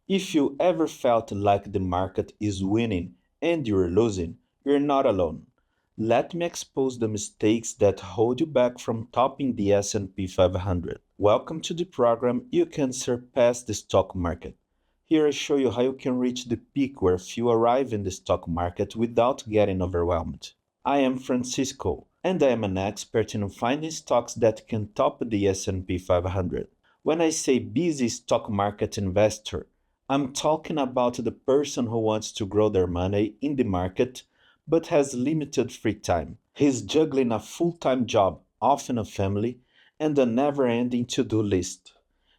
If you ever felt like the market is winning and you're losing, you're not alone. Let me expose the mistakes that hold you back from topping the S&P 500. Welcome to the program You Can Surpass the Stock Market. Here I show you how you can reach the peak where few arrive in the stock market without getting overwhelmed. I am Francisco, and I am an expert in finding stocks that can top the S&P 500. When I say busy stock market investor, I'm talking about the person who wants to grow their money in the market but has limited free time. He's juggling a full-time job, often a family, and a never-ending to-do list.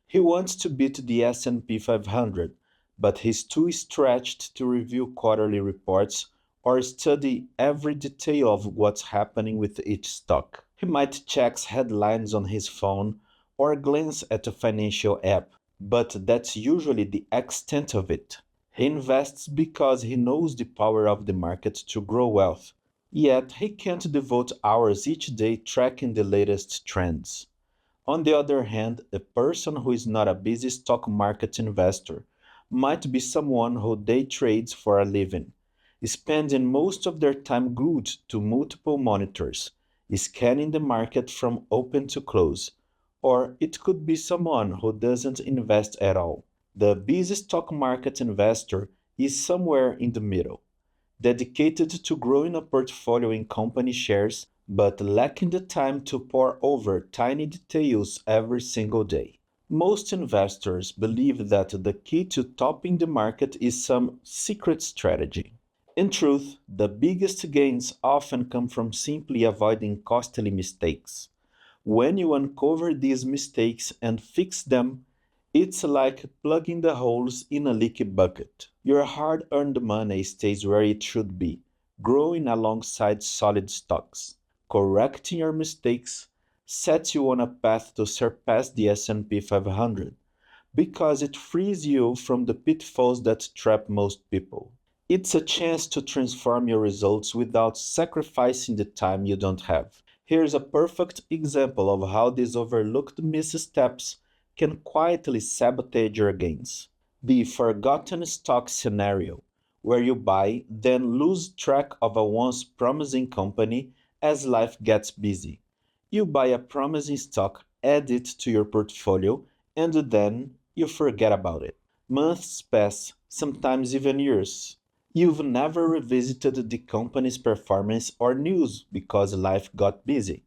He wants to beat the S&P 500, but he's too stretched to review quarterly reports or study every detail of what's happening with each stock. He might check headlines on his phone or glance at a financial app, but that's usually the extent of it. He invests because he knows the power of the market to grow wealth, yet he can't devote hours each day tracking the latest trends. On the other hand, a person who is not a busy stock market investor might be someone who day trades for a living, spending most of their time glued to multiple monitors, scanning the market from open to close. Or it could be someone who doesn't invest at all. The busy stock market investor is somewhere in the middle, dedicated to growing a portfolio in company shares, but lacking the time to pore over tiny details every single day. Most investors believe that the key to topping the market is some secret strategy. In truth, the biggest gains often come from simply avoiding costly mistakes. When you uncover these mistakes and fix them, it's like plugging the holes in a leaky bucket. Your hard earned money stays where it should be, growing alongside solid stocks. Correcting your mistakes sets you on a path to surpass the S&P 500 because it frees you from the pitfalls that trap most people. It's a chance to transform your results without sacrificing the time you don't have. Here's a perfect example of how these overlooked missteps can quietly sabotage your gains. The forgotten stock scenario, where you buy, then lose track of a once promising company as life gets busy. You buy a promising stock, add it to your portfolio, and then you forget about it. Months pass, sometimes even years. You've never revisited the company's performance or news because life got busy.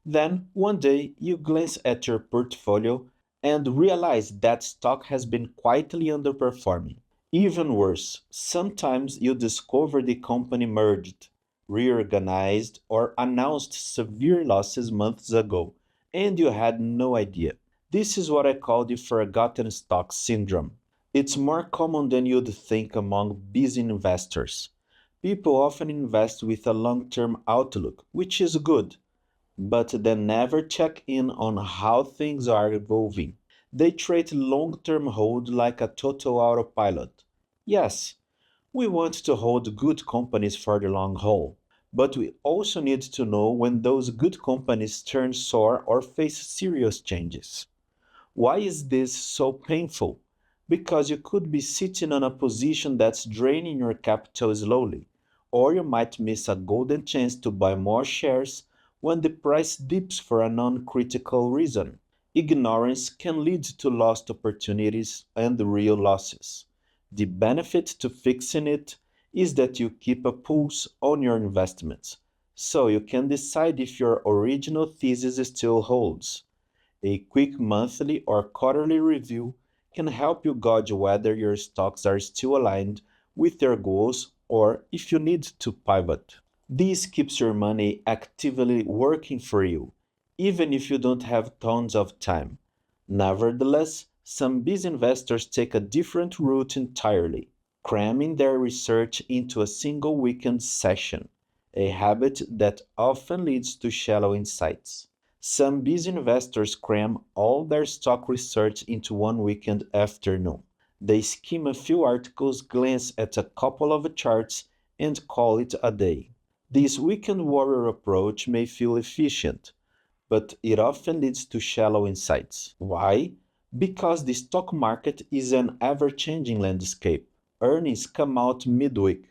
Then, one day, you glance at your portfolio and realize that stock has been quietly underperforming. Even worse, sometimes you discover the company merged, reorganized, or announced severe losses months ago, and you had no idea. This is what I call the forgotten stock syndrome. It's more common than you'd think among busy investors. People often invest with a long term outlook, which is good, but they never check in on how things are evolving. They treat long term hold like a total autopilot. Yes, we want to hold good companies for the long haul, but we also need to know when those good companies turn sour or face serious changes. Why is this so painful? Because you could be sitting on a position that's draining your capital slowly, or you might miss a golden chance to buy more shares when the price dips for a non critical reason. Ignorance can lead to lost opportunities and real losses. The benefit to fixing it is that you keep a pulse on your investments, so you can decide if your original thesis still holds. A quick monthly or quarterly review can help you gauge whether your stocks are still aligned with your goals or if you need to pivot. This keeps your money actively working for you, even if you don't have tons of time. Nevertheless, some busy investors take a different route entirely, cramming their research into a single weekend session, a habit that often leads to shallow insights. Some busy investors cram all their stock research into one weekend afternoon. They skim a few articles, glance at a couple of charts, and call it a day. This weekend warrior approach may feel efficient, but it often leads to shallow insights. Why? Because the stock market is an ever changing landscape. Earnings come out midweek.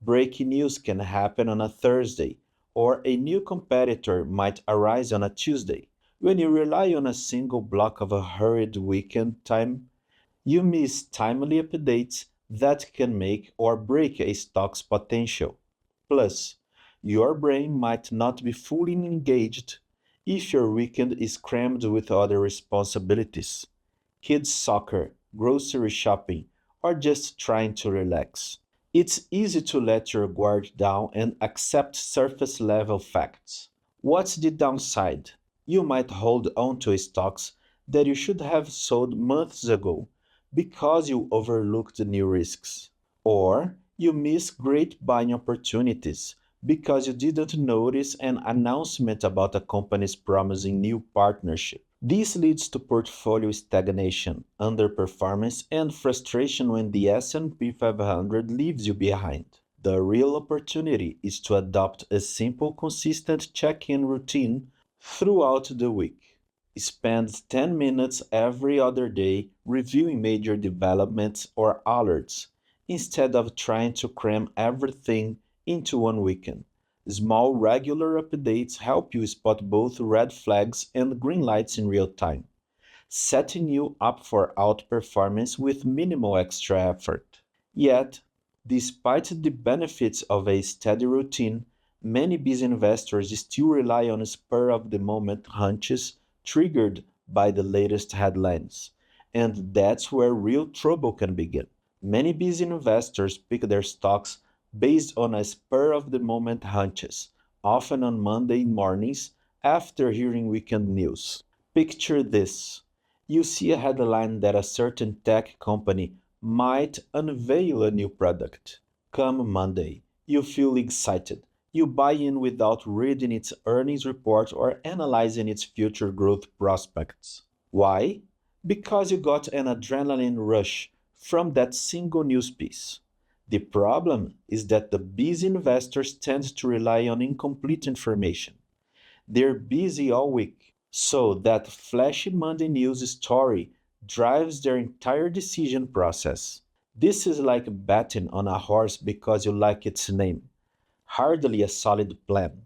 Breaking news can happen on a Thursday, or a new competitor might arise on a Tuesday. When you rely on a single block of a hurried weekend time, you miss timely updates that can make or break a stock's potential. Plus, your brain might not be fully engaged if your weekend is crammed with other responsibilities, kids' soccer, grocery shopping, or just trying to relax. It's easy to let your guard down and accept surface level facts. What's the downside? You might hold on to stocks that you should have sold months ago because you overlooked new risks. Or you miss great buying opportunities because you didn't notice an announcement about a company's promising new partnership. This leads to portfolio stagnation, underperformance, and frustration when the S&P 500 leaves you behind. The real opportunity is to adopt a simple, consistent check-in routine throughout the week. Spend 10 minutes every other day reviewing major developments or alerts instead of trying to cram everything into one weekend. Small regular updates help you spot both red flags and green lights in real time, setting you up for outperformance with minimal extra effort. Yet, despite the benefits of a steady routine, many busy investors still rely on spur of the moment hunches triggered by the latest headlines. And that's where real trouble can begin. Many busy investors pick their stocks based on a spur of the moment hunches, often on Monday mornings after hearing weekend news. Picture this: you see a headline that a certain tech company might unveil a new product. Come Monday, you feel excited. You buy in without reading its earnings report or analyzing its future growth prospects. Why? Because you got an adrenaline rush from that single news piece. The problem is that the busy investors tend to rely on incomplete information. They're busy all week, so that flashy Monday news story drives their entire decision process. This is like betting on a horse because you like its name. Hardly a solid plan.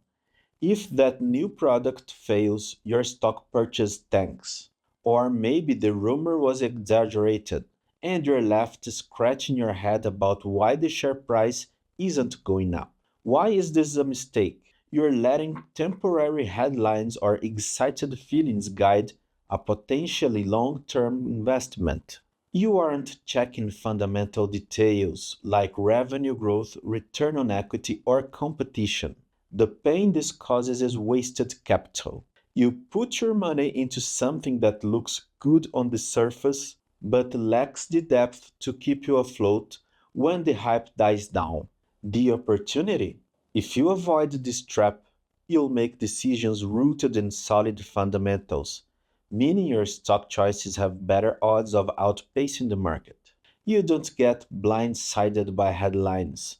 If that new product fails, your stock purchase tanks. Or maybe the rumor was exaggerated and you're left scratching your head about why the share price isn't going up. Why is this a mistake? You're letting temporary headlines or excited feelings guide a potentially long term investment. You aren't checking fundamental details like revenue growth, return on equity, or competition. The pain this causes is wasted capital. You put your money into something that looks good on the surface but lacks the depth to keep you afloat when the hype dies down. The opportunity? If you avoid this trap, you'll make decisions rooted in solid fundamentals, meaning your stock choices have better odds of outpacing the market. You don't get blindsided by headlines.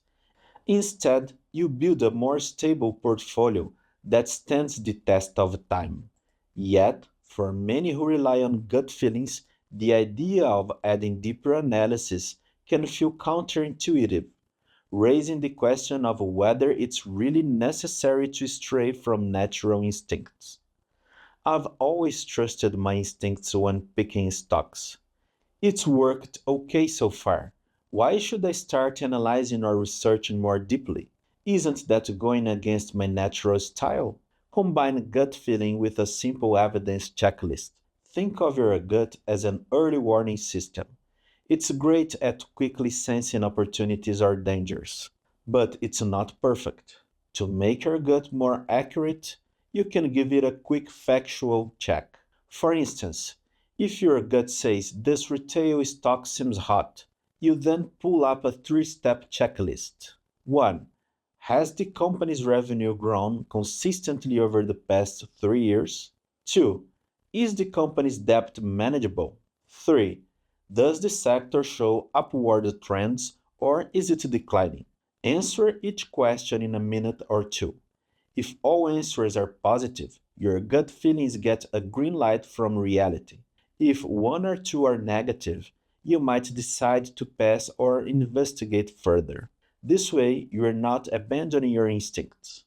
Instead, you build a more stable portfolio that stands the test of time. Yet, for many who rely on gut feelings, the idea of adding deeper analysis can feel counterintuitive, raising the question of whether it's really necessary to stray from natural instincts. I've always trusted my instincts when picking stocks. It's worked okay so far. Why should I start analyzing or researching more deeply? Isn't that going against my natural style? Combine gut feeling with a simple evidence checklist. Think of your gut as an early warning system. It's great at quickly sensing opportunities or dangers, but it's not perfect. To make your gut more accurate, you can give it a quick factual check. For instance, if your gut says this retail stock seems hot, you then pull up a three-step checklist. 1. Has the company's revenue grown consistently over the past 3 years? 2. Is the company's debt manageable? 3. Does the sector show upward trends or is it declining? Answer each question in a minute or two. If all answers are positive, your gut feelings get a green light from reality. If one or two are negative, you might decide to pass or investigate further. This way, you are not abandoning your instincts.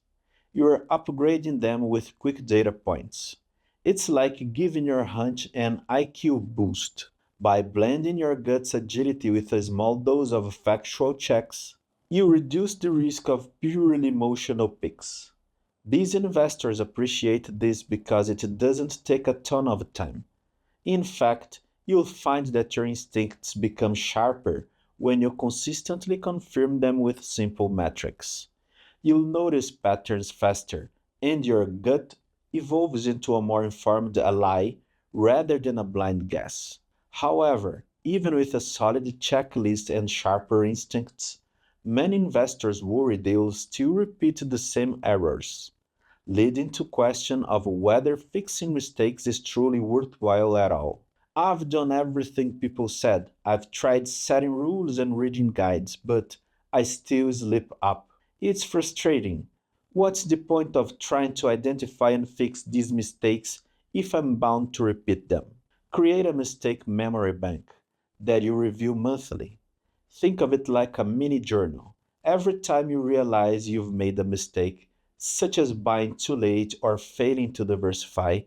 You are upgrading them with quick data points. It's like giving your hunch an IQ boost. By blending your gut's agility with a small dose of factual checks, you reduce the risk of purely emotional picks. These investors appreciate this because it doesn't take a ton of time. In fact, you'll find that your instincts become sharper when you consistently confirm them with simple metrics. You'll notice patterns faster, and your gut evolves into a more informed ally rather than a blind guess. However, even with a solid checklist and sharper instincts, many investors worry they'll still repeat the same errors, leading to question of whether fixing mistakes is truly worthwhile at all. I've done everything people said. I've tried setting rules and reading guides, but I still slip up. It's frustrating. What's the point of trying to identify and fix these mistakes if I'm bound to repeat them? Create a mistake memory bank that you review monthly. Think of it like a mini journal. Every time you realize you've made a mistake, such as buying too late or failing to diversify,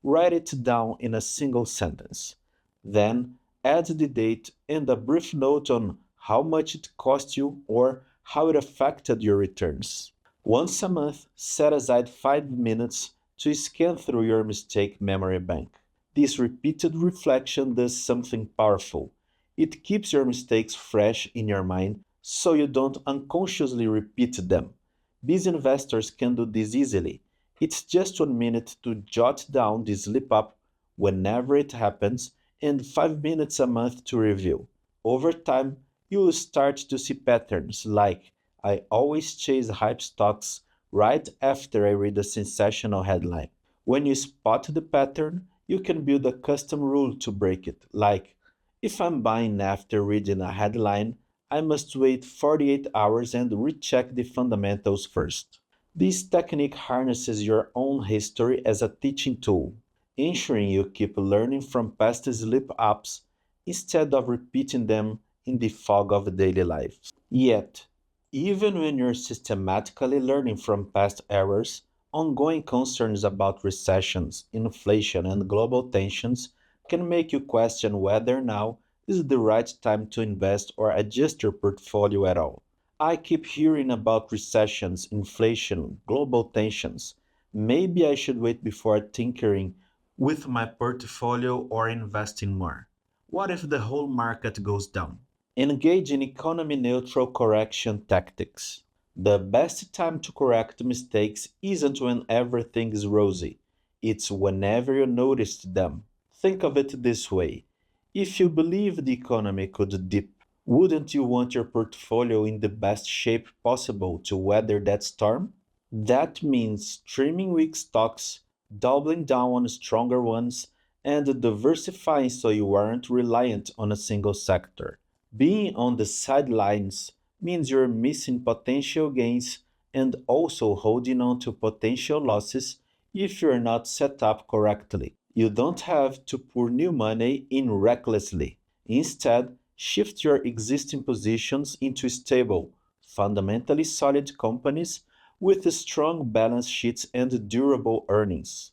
write it down in a single sentence. Then add the date and a brief note on how much it cost you or how it affected your returns. Once a month, set aside 5 minutes to scan through your mistake memory bank. This repeated reflection does something powerful. It keeps your mistakes fresh in your mind so you don't unconsciously repeat them. These investors can do this easily. It's just 1 minute to jot down the slip up whenever it happens and 5 minutes a month to review. Over time, you will start to see patterns like I always chase hype stocks right after I read a sensational headline. When you spot the pattern, you can build a custom rule to break it, like if I'm buying after reading a headline, I must wait 48 hours and recheck the fundamentals first. This technique harnesses your own history as a teaching tool, ensuring you keep learning from past slip ups instead of repeating them in the fog of daily life. Yet, even when you're systematically learning from past errors, ongoing concerns about recessions, inflation, and global tensions can make you question whether now is the right time to invest or adjust your portfolio at all. I keep hearing about recessions, inflation, global tensions. Maybe I should wait before tinkering with my portfolio or investing more. What if the whole market goes down? Engage in economy neutral correction tactics. The best time to correct mistakes isn't when everything is rosy, it's whenever you notice them. Think of it this way: if you believe the economy could dip, wouldn't you want your portfolio in the best shape possible to weather that storm? That means trimming weak stocks, doubling down on stronger ones, and diversifying so you aren't reliant on a single sector. Being on the sidelines means you're missing potential gains and also holding on to potential losses if you're not set up correctly. You don't have to pour new money in recklessly. Instead, shift your existing positions into stable, fundamentally solid companies with strong balance sheets and durable earnings.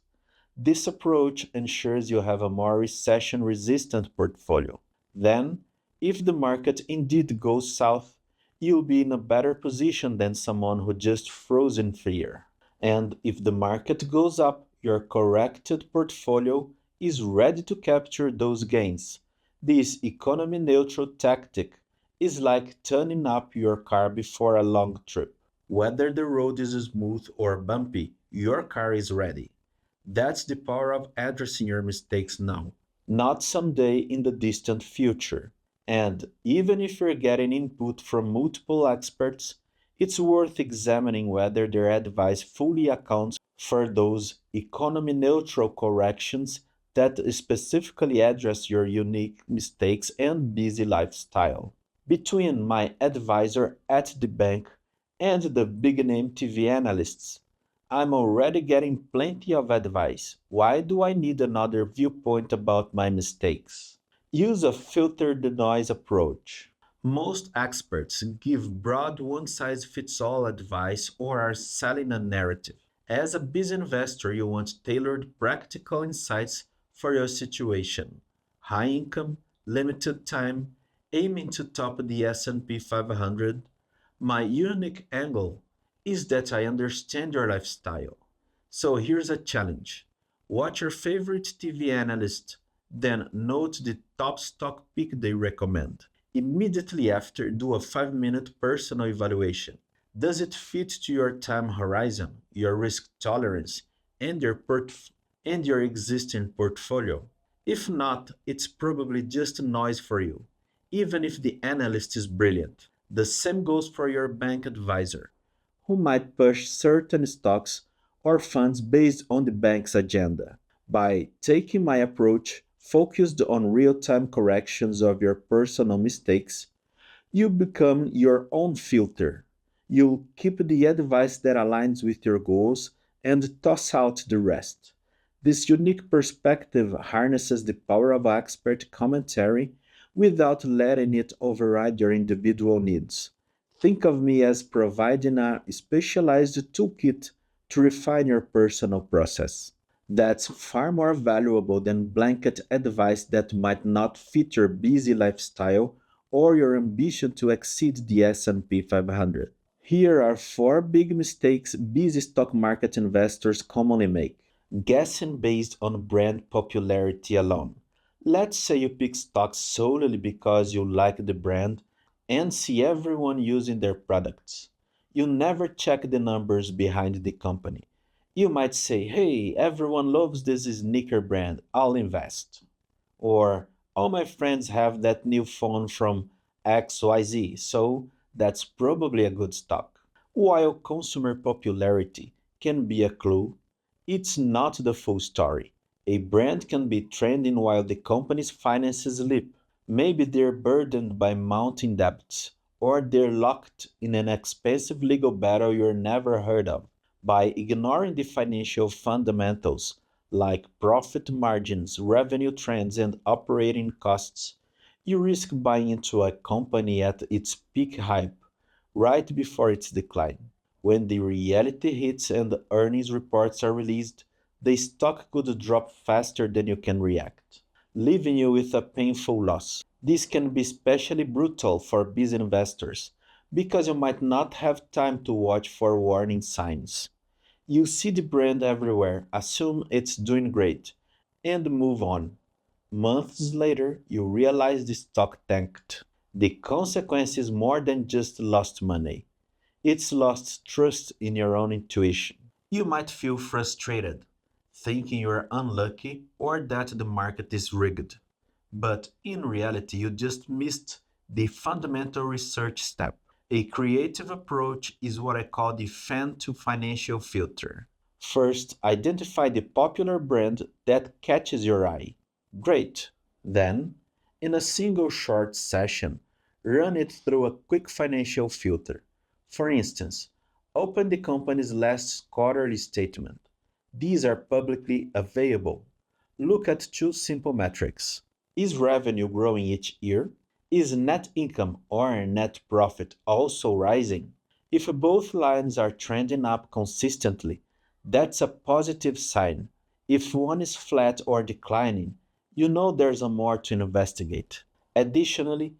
This approach ensures you have a more recession resistant portfolio. Then, if the market indeed goes south, you'll be in a better position than someone who just froze in fear. And if the market goes up, your corrected portfolio is ready to capture those gains. This economy neutral tactic is like turning up your car before a long trip. Whether the road is smooth or bumpy, your car is ready. That's the power of addressing your mistakes now, not someday in the distant future. And even if you're getting input from multiple experts, it's worth examining whether their advice fully accounts for those economy neutral corrections that specifically address your unique mistakes and busy lifestyle. Between my advisor at the bank and the big name TV analysts, I'm already getting plenty of advice. Why do I need another viewpoint about my mistakes? Use a filter the noise approach. Most experts give broad one size fits all advice or are selling a narrative. As a business investor, you want tailored practical insights for your situation. High income, limited time, aiming to top the S&P 500. My unique angle is that I understand your lifestyle. So here's a challenge. Watch your favorite TV analyst, then note the top stock pick they recommend. Immediately after, do a 5-minute personal evaluation. Does it fit to your time horizon, your risk tolerance, and your existing portfolio? If not, it's probably just noise for you, even if the analyst is brilliant. The same goes for your bank advisor, who might push certain stocks or funds based on the bank's agenda. By taking my approach, focused on real time corrections of your personal mistakes, you become your own filter. You keep the advice that aligns with your goals and toss out the rest. This unique perspective harnesses the power of expert commentary without letting it override your individual needs. Think of me as providing a specialized toolkit to refine your personal process. That's far more valuable than blanket advice that might not fit your busy lifestyle or your ambition to exceed the S&P 500. Here are 4 big mistakes busy stock market investors commonly make. Guessing based on brand popularity alone. Let's say you pick stocks solely because you like the brand and see everyone using their products. You never check the numbers behind the company. You might say, hey, everyone loves this sneaker brand, I'll invest. Or, all my friends have that new phone from XYZ, so that's probably a good stock. While consumer popularity can be a clue, it's not the full story. A brand can be trending while the company's finances slip. Maybe they're burdened by mounting debts, or they're locked in an expensive legal battle you're never heard of. By ignoring the financial fundamentals like profit margins, revenue trends, and operating costs, you risk buying into a company at its peak hype right before its decline. When the reality hits and the earnings reports are released, the stock could drop faster than you can react, leaving you with a painful loss. This can be especially brutal for business investors because you might not have time to watch for warning signs. You see the brand everywhere, assume it's doing great, and move on. Months later, you realize the stock tanked. The consequence is more than just lost money. It's lost trust in your own intuition. You might feel frustrated, thinking you're unlucky or that the market is rigged. But in reality, you just missed the fundamental research step. A creative approach is what I call the fan to financial filter. First, identify the popular brand that catches your eye. Great. Then, in a single short session, run it through a quick financial filter. For instance, open the company's last quarterly statement. These are publicly available. Look at 2 simple metrics. Is revenue growing each year? Is net income or net profit also rising? If both lines are trending up consistently, that's a positive sign. If one is flat or declining, you know there's a more to investigate. Additionally,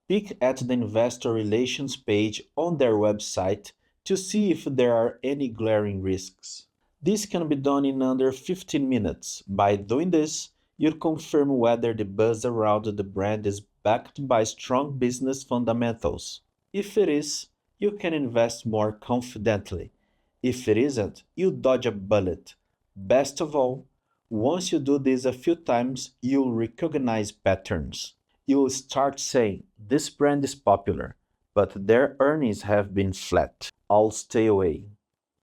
peek at the investor relations page on their website to see if there are any glaring risks. This can be done in under 15 minutes. By doing this, you'll confirm whether the buzz around the brand is backed by strong business fundamentals. If it is, you can invest more confidently. If it isn't, you dodge a bullet. Best of all, once you do this a few times, you'll recognize patterns. You'll start saying, this brand is popular, but their earnings have been flat. I'll stay away.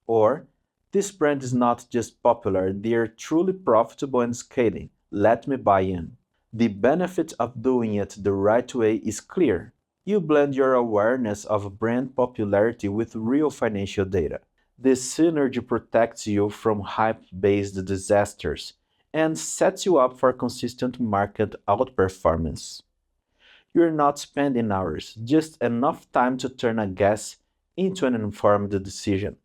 Or, this brand is not just popular, they're truly profitable and scaling. Let me buy in. The benefit of doing it the right way is clear. You blend your awareness of brand popularity with real financial data. This synergy protects you from hype based disasters and sets you up for consistent market outperformance. You're not spending hours, just enough time to turn a guess into an informed decision.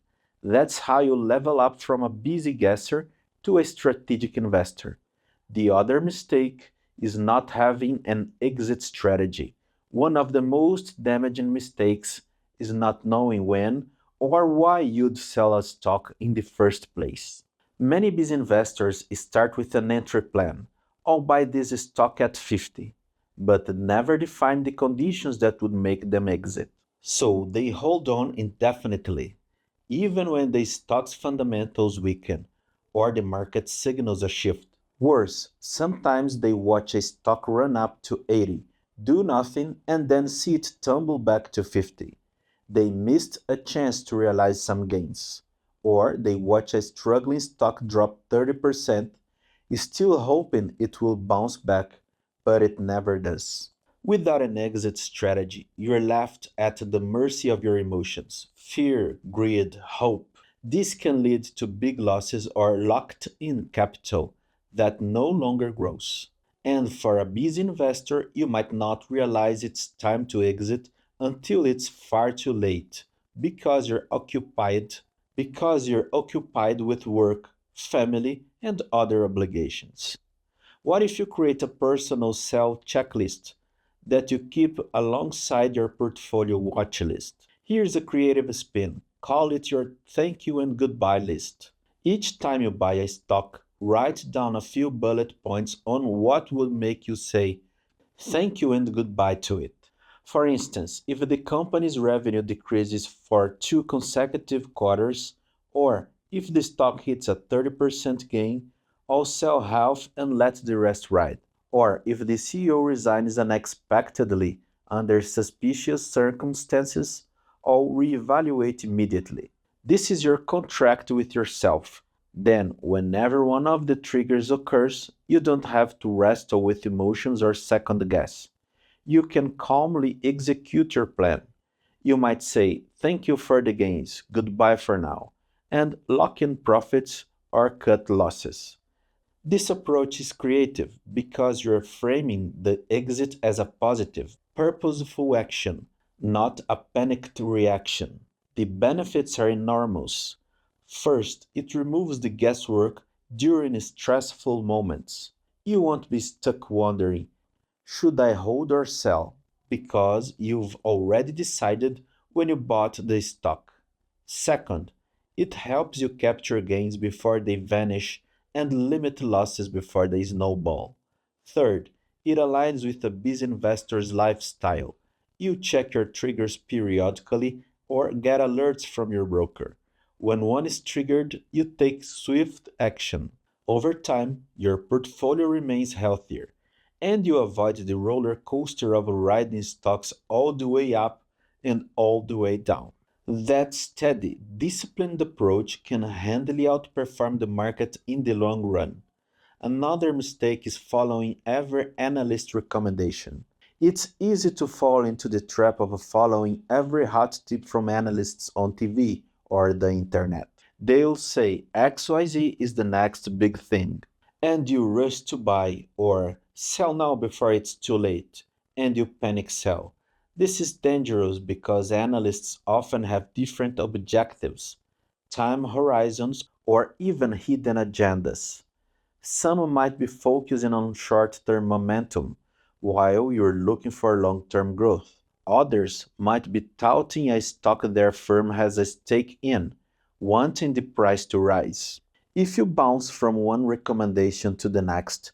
That's how you level up from a busy guesser to a strategic investor. The other mistake is not having an exit strategy. One of the most damaging mistakes is not knowing when or why you'd sell a stock in the first place. Many busy investors start with an entry plan. I'll buy this stock at 50, but never define the conditions that would make them exit. So they hold on indefinitely, even when the stock's fundamentals weaken or the market signals a shift. Worse, sometimes they watch a stock run up to 80, do nothing, and then see it tumble back to 50. They missed a chance to realize some gains. Or they watch a struggling stock drop 30%, still hoping it will bounce back, but it never does. Without an exit strategy, you're left at the mercy of your emotions fear, greed, hope. This can lead to big losses or locked in capital that no longer grows. And for a busy investor, you might not realize it's time to exit until it's far too late because you're occupied with work, family, and other obligations. What if you create a personal sell checklist that you keep alongside your portfolio watch list? Here's a creative spin. Call it your thank you and goodbye list. Each time you buy a stock, write down a few bullet points on what would make you say thank you and goodbye to it. For instance, if the company's revenue decreases for 2 consecutive quarters, or if the stock hits a 30% gain, I'll sell half and let the rest ride. Or if the CEO resigns unexpectedly under suspicious circumstances, I'll reevaluate immediately. This is your contract with yourself. Then, whenever one of the triggers occurs, you don't have to wrestle with emotions or second guess. You can calmly execute your plan. You might say, thank you for the gains, goodbye for now, and lock in profits or cut losses. This approach is creative because you're framing the exit as a positive, purposeful action, not a panicked reaction. The benefits are enormous. First, it removes the guesswork during stressful moments. You won't be stuck wondering, should I hold or sell? Because you've already decided when you bought the stock. Second, it helps you capture gains before they vanish and limit losses before they snowball. Third, it aligns with a busy investor's lifestyle. You check your triggers periodically or get alerts from your broker. When one is triggered, you take swift action. Over time, your portfolio remains healthier, and you avoid the roller coaster of riding stocks all the way up and all the way down. That steady, disciplined approach can handily outperform the market in the long run. Another mistake is following every analyst recommendation. It's easy to fall into the trap of following every hot tip from analysts on TV or the internet. They'll say XYZ is the next big thing, and you rush to buy or sell now before it's too late, and you panic sell. This is dangerous because analysts often have different objectives, time horizons, or even hidden agendas. Some might be focusing on short term momentum, while you're looking for long term growth. Others might be touting a stock their firm has a stake in, wanting the price to rise. If you bounce from one recommendation to the next,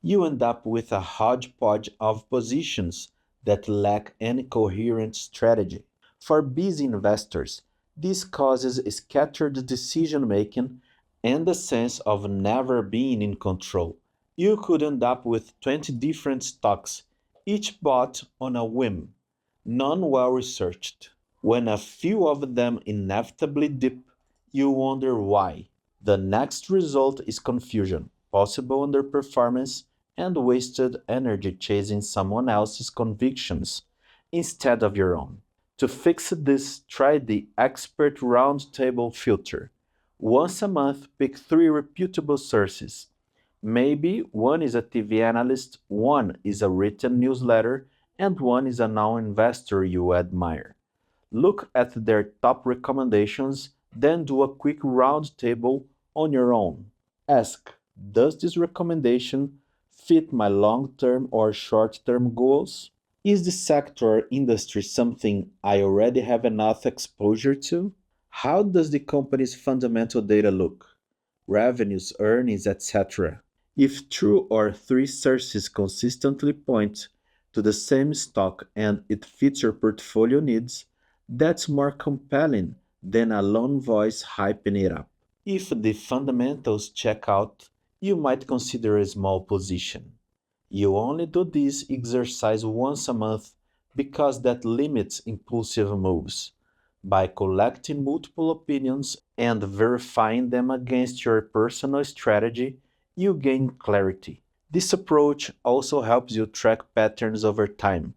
you end up with a hodgepodge of positions that lack any coherent strategy. For busy investors, this causes scattered decision making and a sense of never being in control. You could end up with 20 different stocks, each bought on a whim, none well researched. When a few of them inevitably dip, you wonder why. The next result is confusion, possible underperformance, and wasted energy chasing someone else's convictions instead of your own. To fix this, try the Expert Roundtable filter. Once a month, pick three reputable sources. Maybe one is a TV analyst, one is a written newsletter, and one is a non investor you admire. Look at their top recommendations, then do a quick roundtable on your own. Ask, does this recommendation fit my long term or short term goals? Is the sector or industry something I already have enough exposure to? How does the company's fundamental data look? Revenues, earnings, etc. If two or three sources consistently point to the same stock and it fits your portfolio needs, that's more compelling than a lone voice hyping it up. If the fundamentals check out, you might consider a small position. You only do this exercise once a month because that limits impulsive moves. By collecting multiple opinions and verifying them against your personal strategy, you gain clarity. This approach also helps you track patterns over time.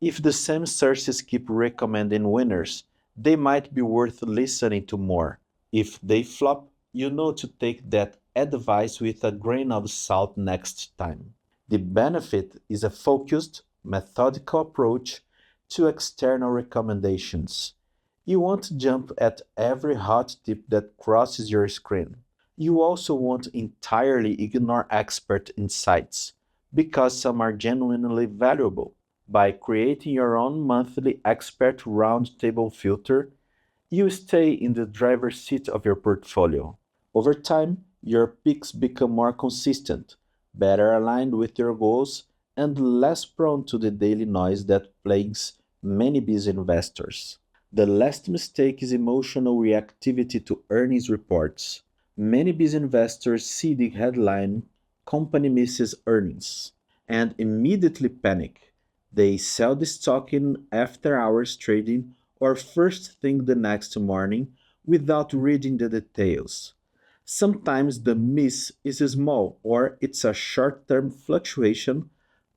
If the same sources keep recommending winners, they might be worth listening to more. If they flop, you know to take that advice with a grain of salt next time. The benefit is a focused, methodical approach to external recommendations. You won't jump at every hot tip that crosses your screen. You also won't entirely ignore expert insights, because some are genuinely valuable. By creating your own monthly expert roundtable filter, you stay in the driver's seat of your portfolio. Over time, your picks become more consistent, better aligned with your goals, and less prone to the daily noise that plagues many busy investors. The last mistake is emotional reactivity to earnings reports. Many busy investors see the headline "Company misses earnings" and immediately panic. They sell the stock in after hours trading or first thing the next morning without reading the details. Sometimes the miss is small or it's a short term fluctuation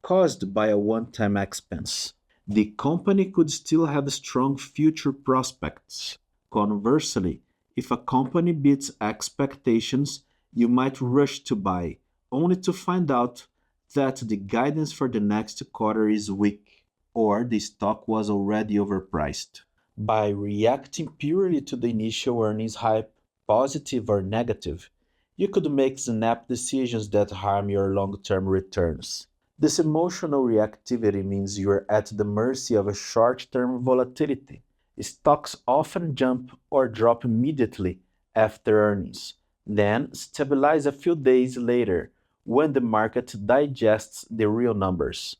caused by a one time expense. The company could still have strong future prospects. Conversely, if a company beats expectations, you might rush to buy, only to find out that the guidance for the next quarter is weak or the stock was already overpriced. By reacting purely to the initial earnings hype, positive or negative, you could make snap decisions that harm your long term returns. This emotional reactivity means you're at the mercy of a short term volatility. Stocks often jump or drop immediately after earnings, then stabilize a few days later when the market digests the real numbers.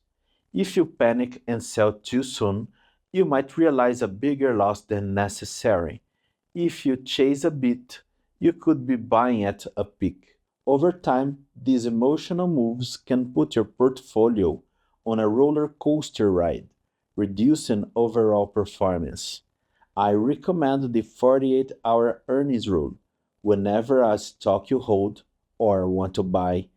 If you panic and sell too soon, you might realize a bigger loss than necessary. If you chase a bit, you could be buying at a peak. Over time, these emotional moves can put your portfolio on a roller coaster ride, reducing overall performance. I recommend the 48-hour earnings rule. Whenever a stock you hold or want to buy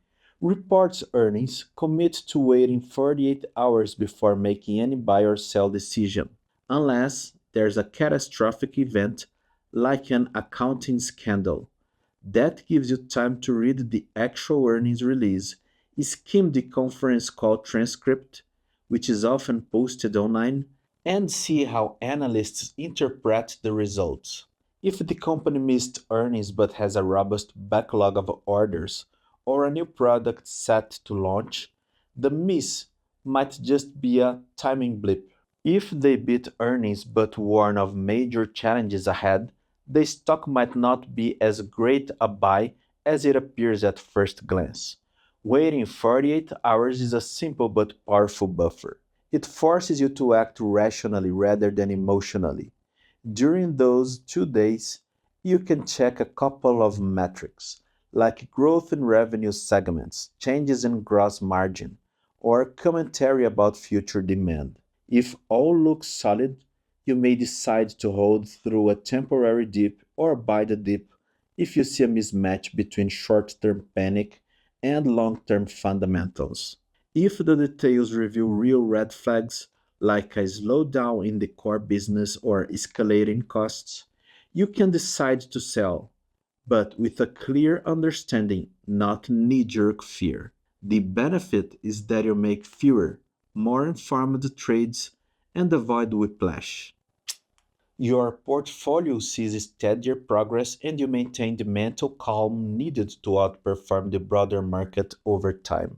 reports earnings, commit to waiting 48 hours before making any buy or sell decision, unless there's a catastrophic event like an accounting scandal. That gives you time to read the actual earnings release, skim the conference call transcript, which is often posted online, and see how analysts interpret the results. If the company missed earnings but has a robust backlog of orders or a new product set to launch, the miss might just be a timing blip. If they beat earnings but warn of major challenges ahead, the stock might not be as great a buy as it appears at first glance. Waiting 48 hours is a simple but powerful buffer. It forces you to act rationally rather than emotionally. During those 2 days, you can check a couple of metrics, like growth in revenue segments, changes in gross margin, or commentary about future demand. If all looks solid, you may decide to hold through a temporary dip or buy the dip if you see a mismatch between short term panic and long term fundamentals. If the details reveal real red flags, like a slowdown in the core business or escalating costs, you can decide to sell, but with a clear understanding, not knee jerk fear. The benefit is that you make fewer, more informed trades and avoid whiplash. Your portfolio sees steadier progress and you maintain the mental calm needed to outperform the broader market over time.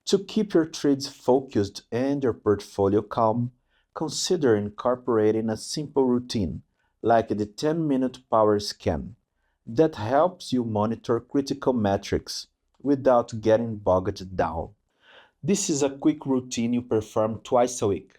To keep your trades focused and your portfolio calm, consider incorporating a simple routine like the 10-minute power scan that helps you monitor critical metrics without getting bogged down. This is a quick routine you perform twice a week.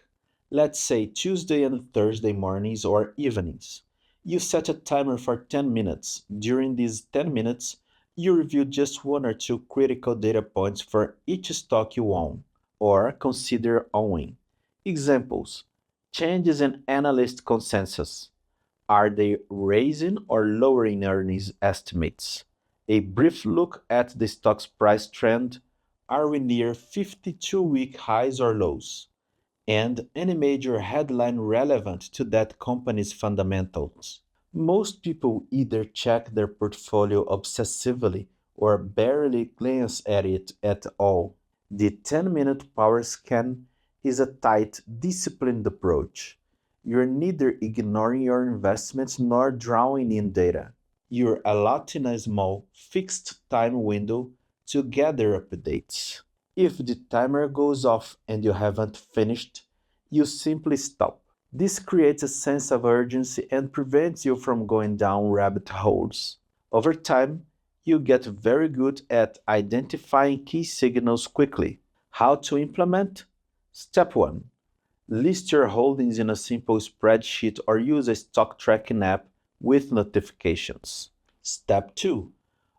Let's say Tuesday and Thursday mornings or evenings. You set a timer for 10 minutes. During these 10 minutes, you review just one or two critical data points for each stock you own or consider owning. Examples: changes in analyst consensus. Are they raising or lowering earnings estimates? A brief look at the stock's price trend. Are we near 52-week highs or lows? And any major headline relevant to that company's fundamentals. Most people either check their portfolio obsessively or barely glance at it at all. The 10-minute power scan is a tight, disciplined approach. You're neither ignoring your investments nor drawing in data. You're allotting a small, fixed time window to gather updates. If the timer goes off and you haven't finished, you simply stop. This creates a sense of urgency and prevents you from going down rabbit holes. Over time, you get very good at identifying key signals quickly. How to implement? Step 1. List your holdings in a simple spreadsheet or use a stock tracking app with notifications. Step 2.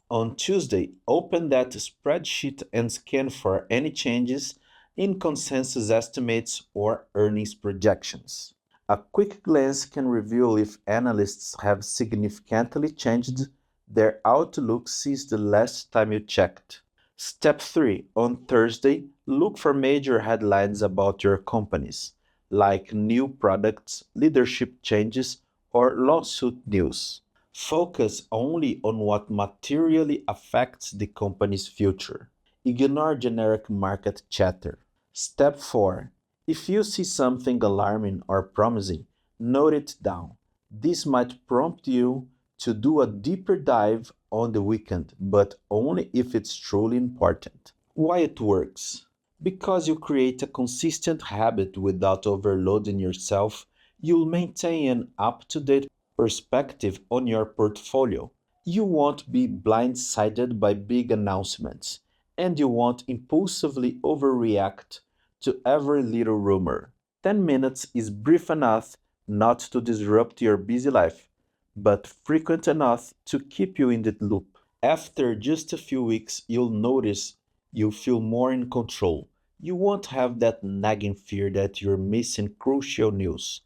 On Tuesday, open that spreadsheet and scan for any changes in consensus estimates or earnings projections. A quick glance can reveal if analysts have significantly changed their outlook since the last time you checked. Step 3. On Thursday, look for major headlines about your companies, like new products, leadership changes, or lawsuit news. Focus only on what materially affects the company's future. Ignore generic market chatter. Step 4. If you see something alarming or promising, note it down. This might prompt you to do a deeper dive on the weekend, but only if it's truly important. Why it works? Because you create a consistent habit without overloading yourself, you'll maintain an up to date perspective on your portfolio. You won't be blindsided by big announcements, and you won't impulsively overreact to every little rumor. 10 minutes is brief enough not to disrupt your busy life, but frequent enough to keep you in the loop. After just a few weeks, you'll notice you feel more in control. You won't have that nagging fear that you're missing crucial news.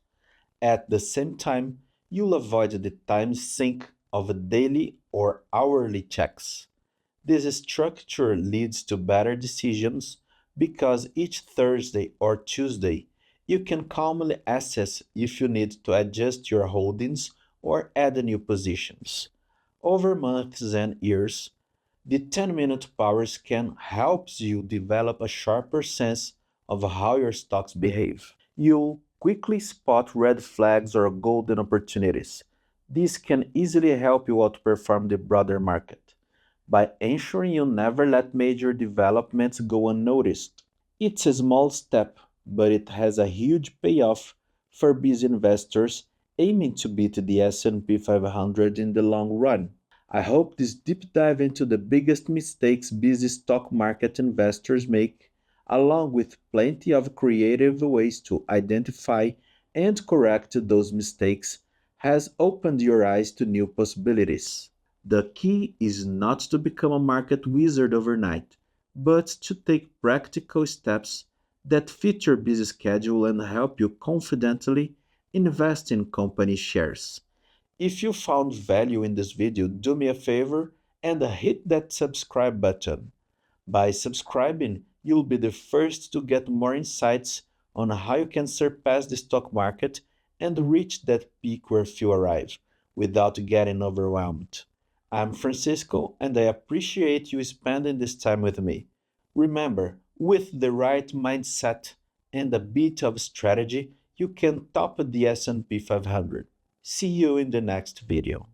At the same time, you'll avoid the time sink of daily or hourly checks. This structure leads to better decisions because each Thursday or Tuesday you can calmly assess if you need to adjust your holdings or add new positions. Over months and years, the 10-minute power scan helps you develop a sharper sense of how your stocks behave. You'll quickly spot red flags or golden opportunities. This can easily help you outperform the broader market by ensuring you never let major developments go unnoticed. It's a small step, but it has a huge payoff for busy investors aiming to beat the S&P 500 in the long run. I hope this deep dive into the biggest mistakes busy stock market investors make, along with plenty of creative ways to identify and correct those mistakes, has opened your eyes to new possibilities. The key is not to become a market wizard overnight, but to take practical steps that fit your busy schedule and help you confidently invest in company shares. If you found value in this video, do me a favor and hit that subscribe button. By subscribing, you'll be the first to get more insights on how you can surpass the stock market and reach that peak where you arrive without getting overwhelmed. I'm Francisco, and I appreciate you spending this time with me. Remember, with the right mindset and a bit of strategy, you can top the S&P 500. See you in the next video.